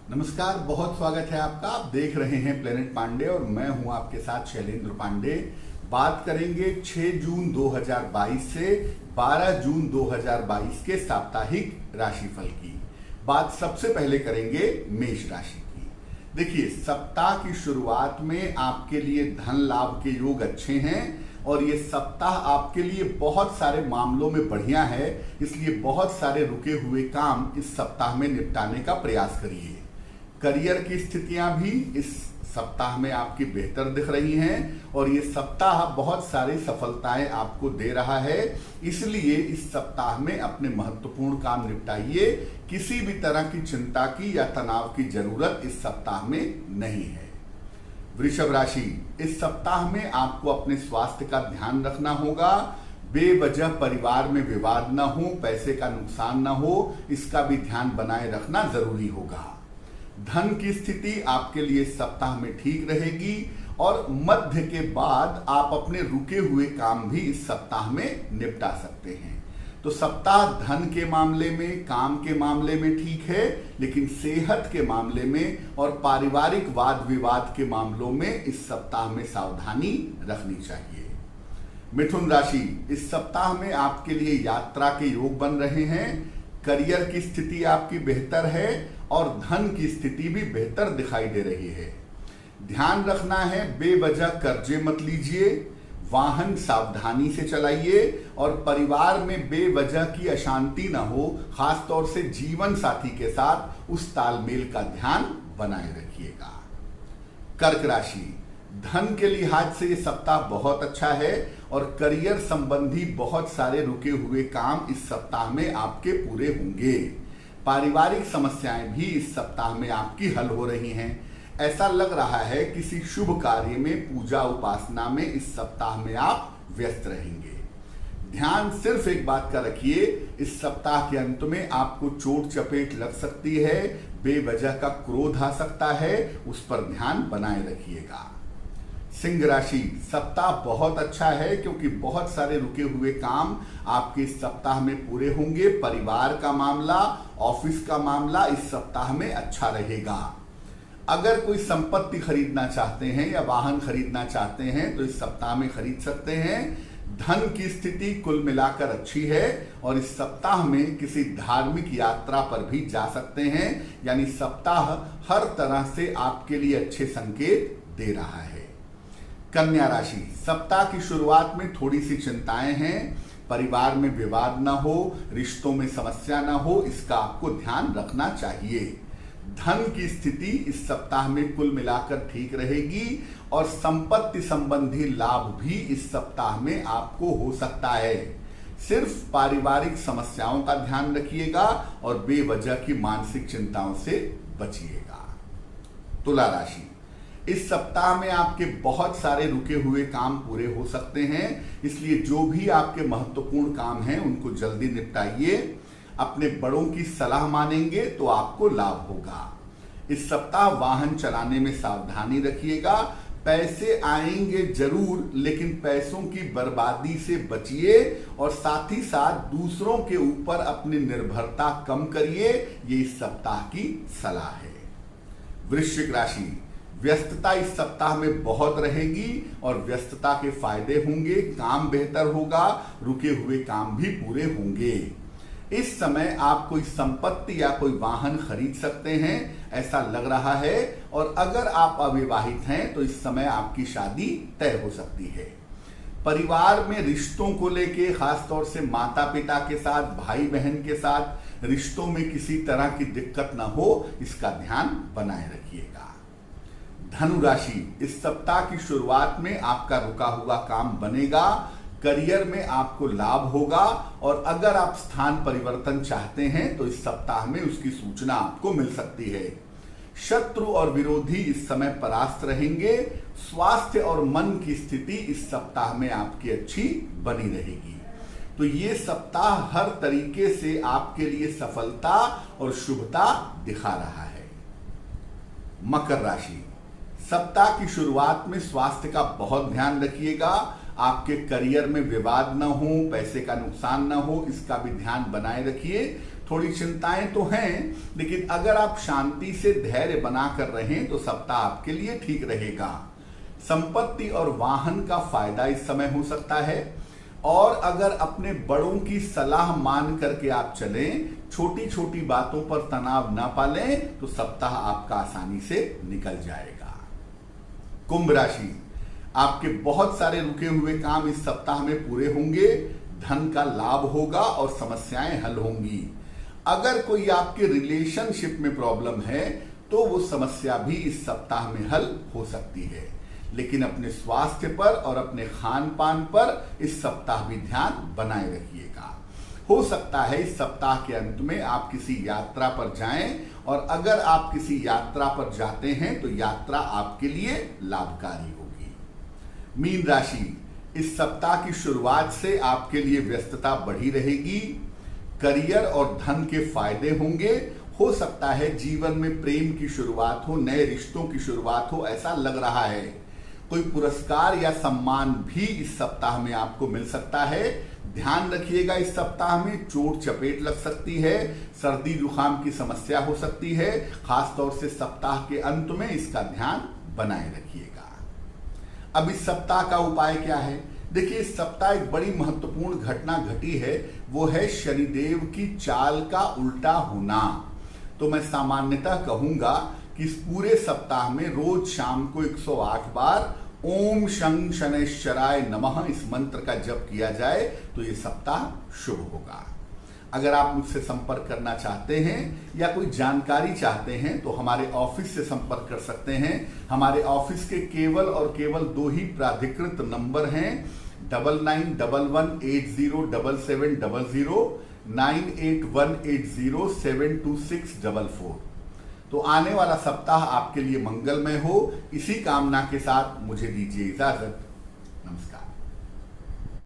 नमस्कार, बहुत स्वागत है आपका। आप देख रहे हैं प्लेनेट पांडे और मैं हूं आपके साथ शैलेंद्र पांडे। बात करेंगे 6 जून 2022 से 12 जून 2022 के साप्ताहिक राशिफल की। बात सबसे पहले करेंगे मेष राशि की। देखिए, सप्ताह की शुरुआत में आपके लिए धन लाभ के योग अच्छे हैं और ये सप्ताह आपके लिए बहुत सारे मामलों में बढ़िया है, इसलिए बहुत सारे रुके हुए काम इस सप्ताह में निपटाने का प्रयास करिए। करियर की स्थितियां भी इस सप्ताह में आपकी बेहतर दिख रही हैं और ये सप्ताह बहुत सारी सफलताएं आपको दे रहा है, इसलिए इस सप्ताह में अपने महत्वपूर्ण काम निपटाइए। किसी भी तरह की चिंता की या तनाव की जरूरत इस सप्ताह में नहीं है। वृषभ राशि, इस सप्ताह में आपको अपने स्वास्थ्य का ध्यान रखना होगा। बेवजह परिवार में विवाद न हो, पैसे का नुकसान न हो, इसका भी ध्यान बनाए रखना जरूरी होगा। धन की स्थिति आपके लिए इस सप्ताह में ठीक रहेगी और मध्य के बाद आप अपने रुके हुए काम भी इस सप्ताह में निपटा सकते हैं। तो सप्ताह धन के मामले में, काम के मामले में ठीक है, लेकिन सेहत के मामले में और पारिवारिक वाद विवाद के मामलों में इस सप्ताह में सावधानी रखनी चाहिए। मिथुन राशि, इस सप्ताह में आपके लिए यात्रा के योग बन रहे हैं। करियर की स्थिति आपकी बेहतर है और धन की स्थिति भी बेहतर दिखाई दे रही है। ध्यान रखना है, बेवजह कर्जे मत लीजिए, वाहन सावधानी से चलाइए और परिवार में बेवजह की अशांति न हो, खासतौर से जीवन साथी के साथ उस तालमेल का ध्यान बनाए रखिएगा। कर्क राशि, धन के लिहाज से ये सप्ताह बहुत अच्छा है और करियर संबंधी बहुत सारे रुके हुए काम इस सप्ताह में आपके पूरे होंगे। पारिवारिक समस्याएं भी इस सप्ताह में आपकी हल हो रही हैं। ऐसा लग रहा है किसी शुभ कार्य में, पूजा उपासना में इस सप्ताह में आप व्यस्त रहेंगे। ध्यान सिर्फ एक बात का रखिए, इस सप्ताह के अंत में आपको चोट चपेट लग सकती है, बेवजह का क्रोध आ सकता है, उस पर ध्यान बनाए रखिएगा। सिंह राशि, सप्ताह बहुत अच्छा है क्योंकि बहुत सारे रुके हुए काम आपके इस सप्ताह में पूरे होंगे। परिवार का मामला, ऑफिस का मामला इस सप्ताह में अच्छा रहेगा। अगर कोई संपत्ति खरीदना चाहते हैं या वाहन खरीदना चाहते हैं तो इस सप्ताह में खरीद सकते हैं। धन की स्थिति कुल मिलाकर अच्छी है और इस सप्ताह में किसी धार्मिक यात्रा पर भी जा सकते हैं, यानी सप्ताह हर तरह से आपके लिए अच्छे संकेत दे रहा है। कन्या राशि, सप्ताह की शुरुआत में थोड़ी सी चिंताएं हैं। परिवार में विवाद ना हो, रिश्तों में समस्या ना हो, इसका आपको ध्यान रखना चाहिए। धन की स्थिति इस सप्ताह में कुल मिलाकर ठीक रहेगी और संपत्ति संबंधी लाभ भी इस सप्ताह में आपको हो सकता है। सिर्फ पारिवारिक समस्याओं का ध्यान रखिएगा और बेवजह की मानसिक चिंताओं से बचिएगा। तुला राशि, इस सप्ताह में आपके बहुत सारे रुके हुए काम पूरे हो सकते हैं, इसलिए जो भी आपके महत्वपूर्ण काम हैं उनको जल्दी निपटाइए। अपने बड़ों की सलाह मानेंगे तो आपको लाभ होगा। इस सप्ताह वाहन चलाने में सावधानी रखिएगा। पैसे आएंगे जरूर, लेकिन पैसों की बर्बादी से बचिए और साथ ही साथ दूसरों के ऊपर अपनी निर्भरता कम करिए। ये इस सप्ताह की सलाह है। वृश्चिक राशि, व्यस्तता इस सप्ताह में बहुत रहेगी और व्यस्तता के फायदे होंगे। काम बेहतर होगा, रुके हुए काम भी पूरे होंगे। इस समय आप कोई संपत्ति या कोई वाहन खरीद सकते हैं, ऐसा लग रहा है। और अगर आप अविवाहित हैं तो इस समय आपकी शादी तय हो सकती है। परिवार में रिश्तों को लेके, खासतौर से माता पिता के साथ, भाई बहन के साथ रिश्तों में किसी तरह की दिक्कत ना हो, इसका ध्यान बनाए रखिएगा। धनु राशि, इस सप्ताह की शुरुआत में आपका रुका हुआ काम बनेगा। करियर में आपको लाभ होगा और अगर आप स्थान परिवर्तन चाहते हैं तो इस सप्ताह में उसकी सूचना आपको मिल सकती है। शत्रु और विरोधी इस समय परास्त रहेंगे। स्वास्थ्य और मन की स्थिति इस सप्ताह में आपकी अच्छी बनी रहेगी। तो ये सप्ताह हर तरीके से आपके लिए सफलता और शुभता दिखा रहा है। मकर राशि, सप्ताह की शुरुआत में स्वास्थ्य का बहुत ध्यान रखिएगा। आपके करियर में विवाद न हो, पैसे का नुकसान न हो, इसका भी ध्यान बनाए रखिए। थोड़ी चिंताएं तो हैं, लेकिन अगर आप शांति से धैर्य बनाकर रहें तो सप्ताह आपके लिए ठीक रहेगा। संपत्ति और वाहन का फायदा इस समय हो सकता है, और अगर अपने बड़ों की सलाह मान करके आप चलें, छोटी छोटी बातों पर तनाव ना पालें, तो सप्ताह आपका आसानी से निकल जाएगा। कुंभ राशि, आपके बहुत सारे रुके हुए काम इस सप्ताह में पूरे होंगे, धन का लाभ होगा और समस्याएं हल होंगी। अगर कोई आपके रिलेशनशिप में प्रॉब्लम है तो वो समस्या भी इस सप्ताह में हल हो सकती है, लेकिन अपने स्वास्थ्य पर और अपने खान पान पर इस सप्ताह भी ध्यान बनाए रखिएगा। हो सकता है इस सप्ताह के अंत में आप किसी यात्रा पर जाएं, और अगर आप किसी यात्रा पर जाते हैं तो यात्रा आपके लिए लाभकारी होगी। मीन राशि, इस सप्ताह की शुरुआत से आपके लिए व्यस्तता बढ़ी रहेगी। करियर और धन के फायदे होंगे। हो सकता है जीवन में प्रेम की शुरुआत हो, नए रिश्तों की शुरुआत हो, ऐसा लग रहा है। कोई पुरस्कार या सम्मान भी इस सप्ताह में आपको मिल सकता है। ध्यान रखिएगा, इस सप्ताह में चोट चपेट लग सकती है, सर्दी जुकाम की समस्या हो सकती है। खासतौर से सप्ताह के अंत में इसका ध्यान बनाए रखिएगा। अब इस सप्ताह का उपाय क्या है? देखिए, इस सप्ताह एक बड़ी महत्वपूर्ण घटना घटी है, वो है शनिदेव की चाल का उल्टा होना। तो मैं सामान्यतः कहूंगा कि इस पूरे सप्ताह में रोज शाम को 108 बार ओम शं शनैश्चराय नमः इस मंत्र का जप किया जाए तो ये सप्ताह शुभ होगा। अगर आप मुझसे संपर्क करना चाहते हैं या कोई जानकारी चाहते हैं तो हमारे ऑफिस से संपर्क कर सकते हैं। हमारे ऑफिस के केवल और केवल 2 ही प्राधिकृत नंबर हैं, 9911807700, 9818072644। तो आने वाला सप्ताह आपके लिए मंगलमय हो, इसी कामना के साथ मुझे दीजिए इजाजत। नमस्कार।